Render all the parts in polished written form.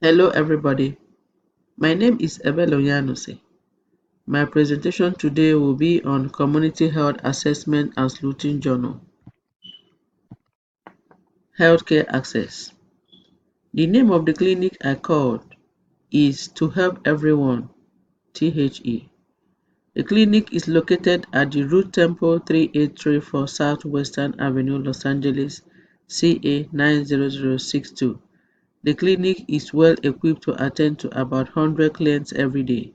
Hello everybody, my name is Ebel Onyanose. My presentation today will be on Community Health Assessment and Sleuthing Journal. Healthcare Access. The name of the clinic I called is To Help Everyone, THE. The clinic is located at the Root Temple 3834 Southwestern Avenue, Los Angeles, CA 90062. The clinic is well equipped to attend to about 100 clients every day.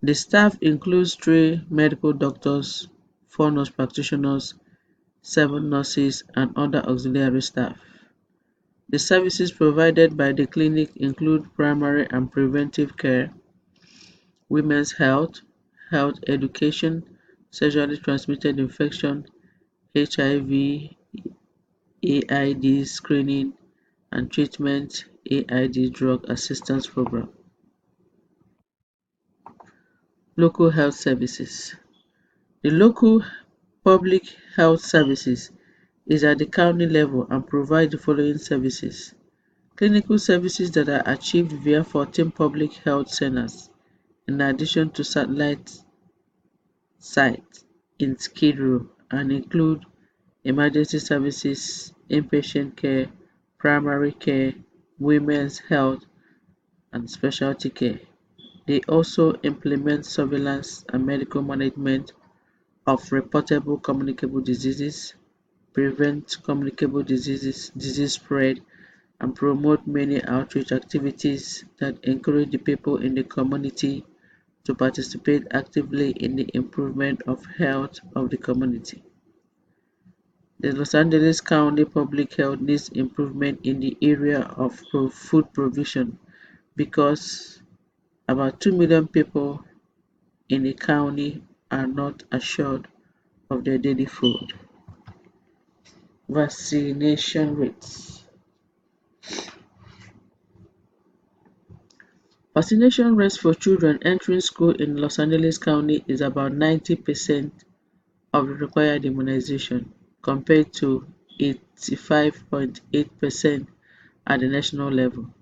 The staff includes 3 medical doctors, 4 nurse practitioners, 7 nurses, and other auxiliary staff. The services provided by the clinic include primary and preventive care, women's health, health education, sexually transmitted infection, HIV, AIDS screening, and treatment AIDS drug assistance program. Local health services. The local public health services is at the county level and provides the following services: clinical services that are achieved via 14 public health centers, in addition to satellite sites in Skid Row, and include emergency services, inpatient care, primary care, women's health, and specialty care. They also implement surveillance and medical management of reportable communicable diseases, prevent communicable disease spread, and promote many outreach activities that encourage the people in the community to participate actively in the improvement of health of the community. The Los Angeles County Public Health needs improvement in the area of food provision because about 2 million people in the county are not assured of their daily food. Vaccination rates. Vaccination rates for children entering school in Los Angeles County is about 90% of the required immunization, compared to 85.8% at the national level.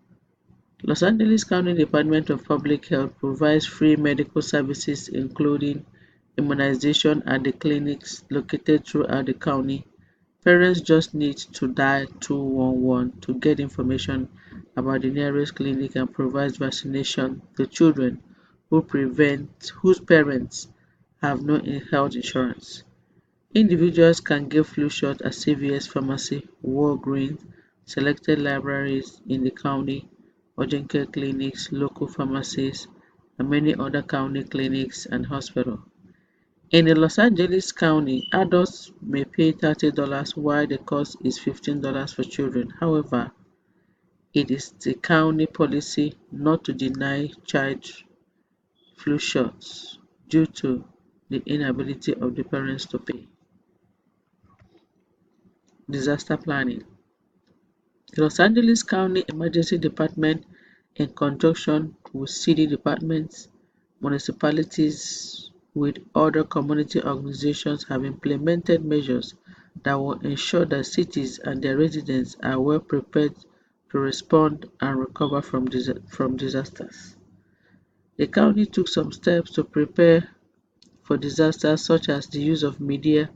Los Angeles County Department of Public Health provides free medical services including immunization at the clinics located throughout the county. Parents just need to dial 211 to get information about the nearest clinic and provides vaccination to children whose parents have no health insurance. Individuals can get flu shots at CVS Pharmacy, Walgreens, selected libraries in the county, urgent care clinics, local pharmacies, and many other county clinics and hospitals. In the Los Angeles County, adults may pay $30 while the cost is $15 for children. However, it is the county policy not to deny child flu shots due to the inability of the parents to pay. Disaster planning. The Los Angeles County Emergency Department, in conjunction with city departments, municipalities, with other community organizations, have implemented measures that will ensure that cities and their residents are well prepared to respond and recover from disasters. The county took some steps to prepare for disasters, such as the use of media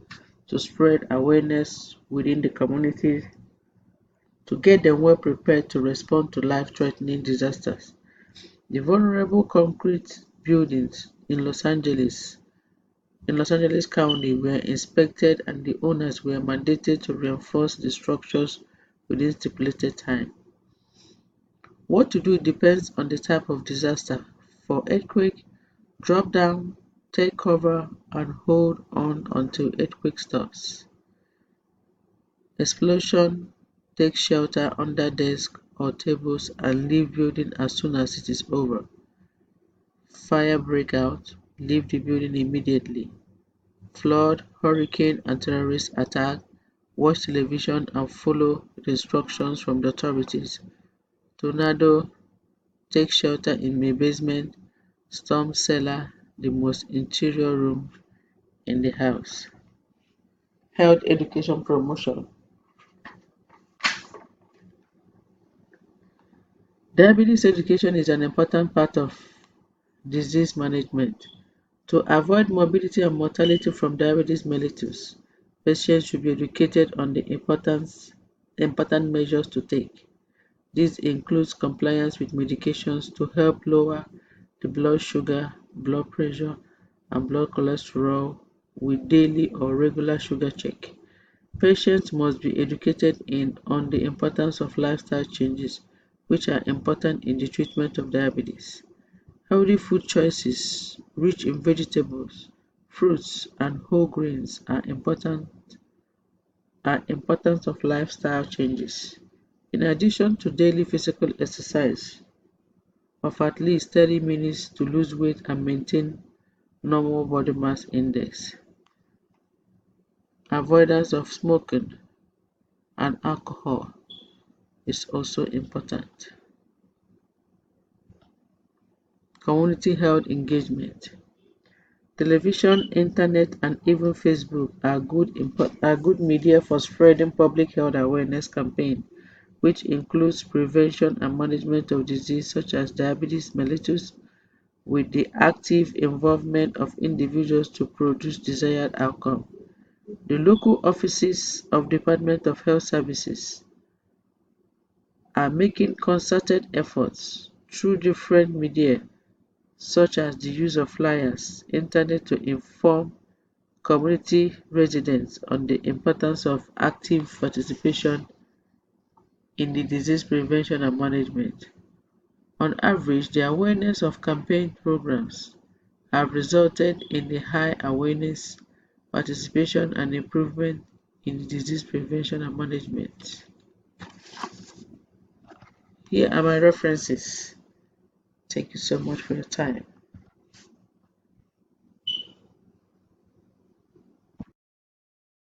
to spread awareness within the communities to get them well prepared to respond to life-threatening disasters. The vulnerable concrete buildings in Los Angeles County were inspected and the owners were mandated to reinforce the structures within stipulated time. What to do depends on the type of disaster. For earthquake, drop down, take cover, and hold on until earthquake stops. Explosion, take shelter under desks or tables and leave building as soon as it is over. Fire breakout, leave the building immediately. Flood, hurricane and terrorist attack, watch television and follow the instructions from the authorities. Tornado, take shelter in a basement. Storm cellar, the most interior room in the house. Health education promotion. Diabetes education is an important part of disease management. To avoid morbidity and mortality from diabetes mellitus, patients should be educated on the important measures to take. This includes compliance with medications to help lower the blood sugar, blood pressure, and blood cholesterol with daily or regular sugar check. Patients must be educated on the importance of lifestyle changes, which are important in the treatment of diabetes. Healthy food choices rich in vegetables, fruits, and whole grains are important of lifestyle changes. In addition to daily physical exercise of at least 30 minutes to lose weight and maintain normal body mass index, avoidance of smoking and alcohol is also important. Community health engagement. Television, internet, and even Facebook are good media for spreading public health awareness campaign, which includes prevention and management of disease such as diabetes mellitus, with the active involvement of individuals to produce desired outcome. The local offices of Department of Health Services are making concerted efforts through different media such as the use of flyers, internet to inform community residents on the importance of active participation in the disease prevention and management. On average, the awareness of campaign programs have resulted in a high awareness, participation, and improvement in disease prevention and management. Here are my references. Thank you so much for your time.